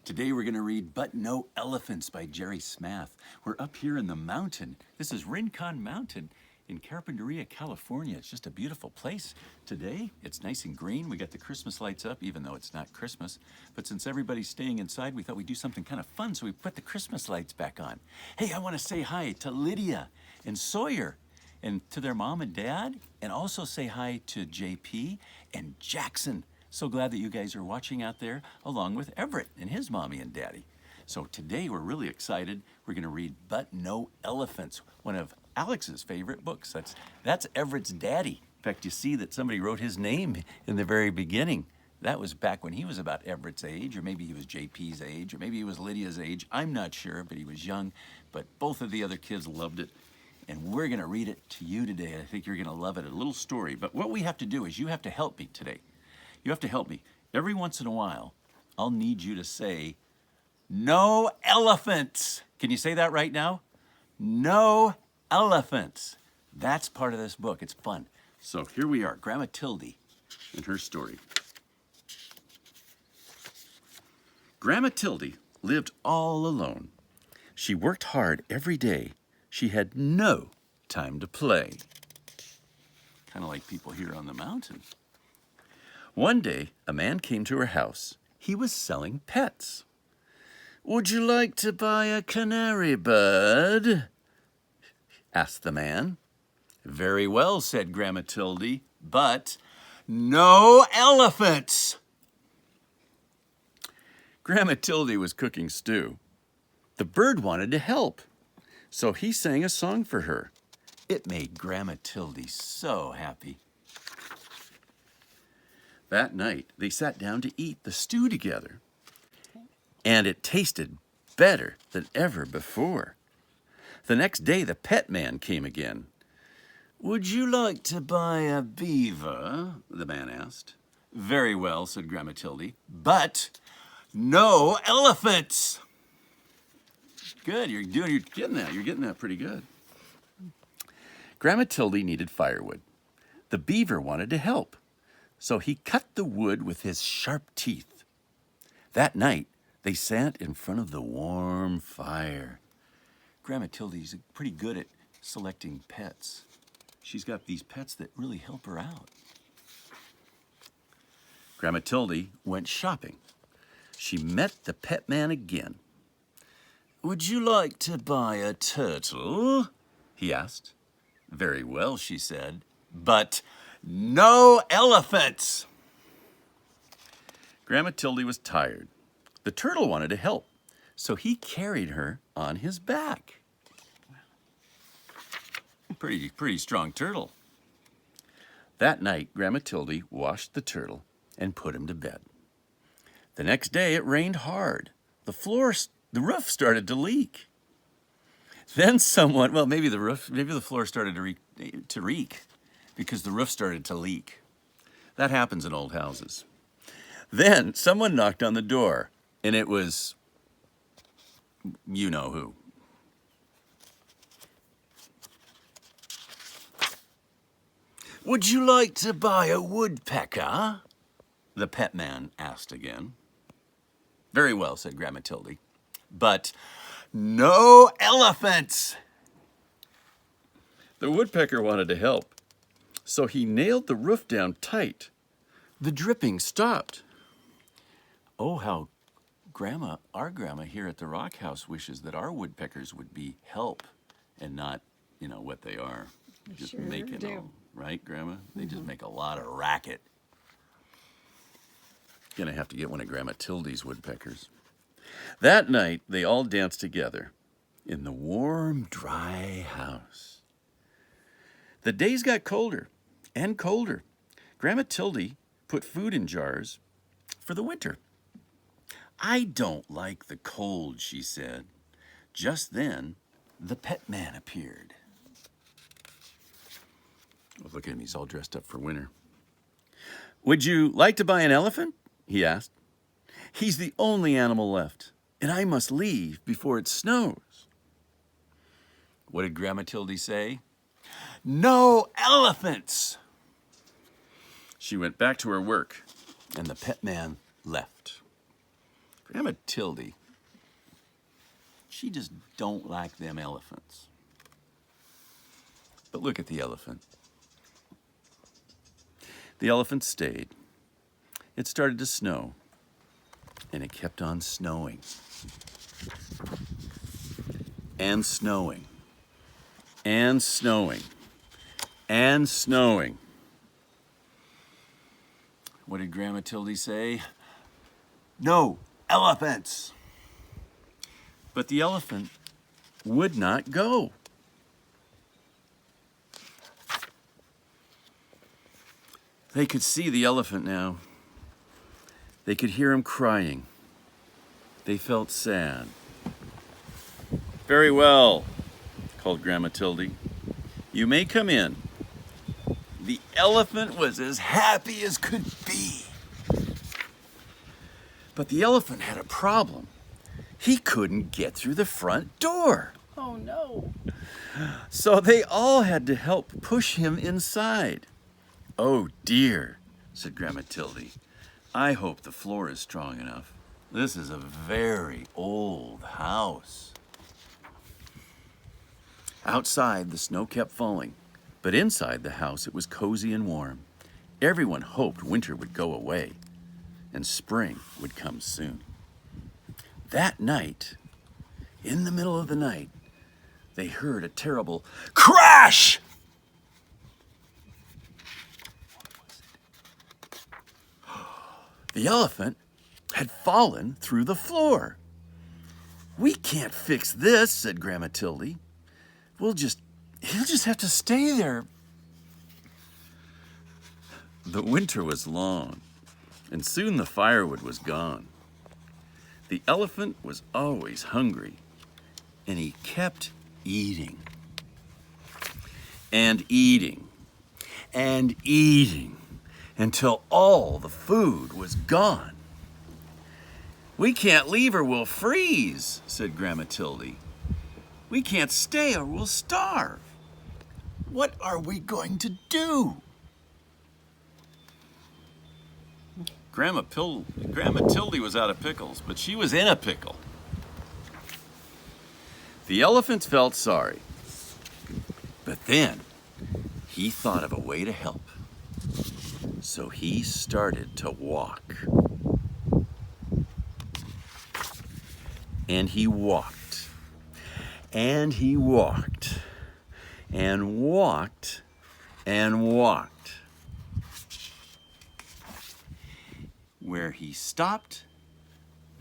Today we're going to read But No Elephants by Jerry Smath. We're up here in the mountain. This is Rincon Mountain in Carpinteria, California. It's just a beautiful place today. It's nice and green. We got the Christmas lights up, even though it's not Christmas. But since everybody's staying inside, we thought we'd do something kind of fun, so we put the Christmas lights back on. Hey, I want to say hi to Lydia and Sawyer and to their mom and dad, and also say hi to JP and Jackson. So glad that you guys are watching out there, along with Everett and his mommy and daddy. So today we're really excited. We're going to read But No Elephants, one of Alex's favorite books. That's Everett's daddy. In fact, you see that somebody wrote his name in the very beginning. That was back when he was about Everett's age, or maybe he was JP's age, or maybe he was Lydia's age. I'm not sure, but he was young. But both of the other kids loved it. And we're going to read it to you today. I think you're going to love it. A little story. But what we have to do is you have to help me today. You have to help me. Every once in a while, I'll need you to say, "No elephants." Can you say that right now? No elephants. That's part of this book. It's fun. So here we are, Grandma Tildy and her story. Grandma Tildy lived all alone. She worked hard every day. She had no time to play. Kind of like people here on the mountain. One day, a man came to her house. He was selling pets. "Would you like to buy a canary bird?" asked the man. "Very well," said Grandma Tildy, "but no elephants." Grandma Tildy was cooking stew. The bird wanted to help, so he sang a song for her. It made Grandma Tildy so happy. That night, they sat down to eat the stew together, and it tasted better than ever before. The next day, the pet man came again. "Would you like to buy a beaver?" the man asked. "Very well," said Grandma Tildy, "but no elephants." Good, you're getting that pretty good. Grandma Tildy needed firewood. The beaver wanted to help, so he cut the wood with his sharp teeth. That night, they sat in front of the warm fire. Grandma Tildy's pretty good at selecting pets. She's got these pets that really help her out. Grandma Tildy went shopping. She met the pet man again. "Would you like to buy a turtle?" he asked. "Very well," she said, "but no elephants." Grandma Tildy was tired. The turtle wanted to help, so he carried her on his back. Pretty strong turtle. That night, Grandma Tildy washed the turtle and put him to bed. The next day, it rained hard. The roof started to leak. Then maybe the floor started to reek because the roof started to leak. That happens in old houses. Then someone knocked on the door, and it was, you know who. "Would you like to buy a woodpecker?" the pet man asked again. "Very well," said Grandma Tildy, "but no elephants." The woodpecker wanted to help, so he nailed the roof down tight. The dripping stopped. Oh, how our grandma here at the Rock House wishes that our woodpeckers would be help and not, what they are. Just sure making do. all, right, Grandma? They just make a lot of racket. Gonna have to get one of Grandma Tildy's woodpeckers. That night, they all danced together in the warm, dry house. The days got colder and colder. Grandma Tildy put food in jars for the winter. "I don't like the cold," she said. Just then, the pet man appeared. Oh, look at him, he's all dressed up for winter. "Would you like to buy an elephant?" he asked. "He's the only animal left, and I must leave before it snows." What did Grandma Tildy say? "No elephants!" She went back to her work, and the pet man left. Grandma Tildy, she just don't like them elephants. But look at the elephant. The elephant stayed. It started to snow, and it kept on snowing. And snowing. And snowing. And snowing. What did Grandma Tildy say? No elephants! But the elephant would not go. They could see the elephant now. They could hear him crying. They felt sad. Very well, called Grandma Tildy. You may come in. The elephant was as happy as could be. But the elephant had a problem. He couldn't get through the front door. Oh no. So they all had to help push him inside. Oh dear, said Grandma Tildy. I hope the floor is strong enough. This is a very old house. Outside, the snow kept falling, but inside the house it was cozy and warm. Everyone hoped winter would go away and spring would come soon. That night, in the middle of the night, they heard a terrible crash! The elephant had fallen through the floor. We can't fix this, said Grandma Tildy. He'll just have to stay there. The winter was long, and soon the firewood was gone. The elephant was always hungry, and he kept eating. And eating. And eating. Until all the food was gone. We can't leave or we'll freeze, said Grandma Tildy. We can't stay or we'll starve. What are we going to do? Grandma Tildy was out of pickles, but she was in a pickle. The elephant felt sorry, but then he thought of a way to help. So he started to walk. And he walked. And he walked. And walked. And walked. Where he stopped,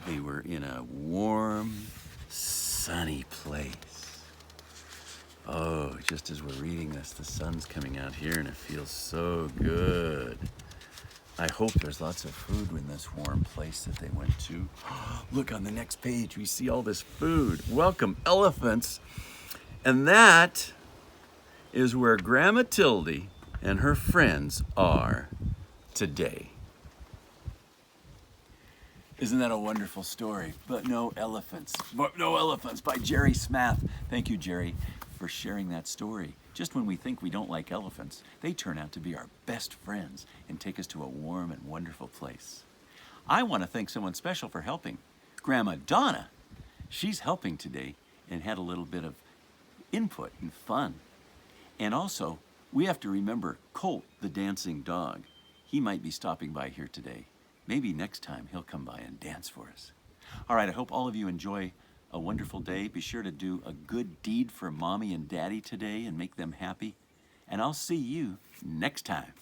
they were in a warm, sunny place. Oh, just as we're reading this, the sun's coming out here and it feels so good. I hope there's lots of food in this warm place that they went to. Look on the next page, we see all this food. Welcome, elephants. And that is where Grandma Tildy and her friends are today. Isn't that a wonderful story? But no elephants. But no elephants by Jerry Smath. Thank you, Jerry, for sharing that story. Just when we think we don't like elephants, they turn out to be our best friends and take us to a warm and wonderful place. I want to thank someone special for helping. Grandma Donna. She's helping today and had a little bit of input and fun. And also, we have to remember Colt, the dancing dog. He might be stopping by here today. Maybe next time he'll come by and dance for us. All right, I hope all of you enjoy a wonderful day. Be sure to do a good deed for Mommy and Daddy today and make them happy. And I'll see you next time.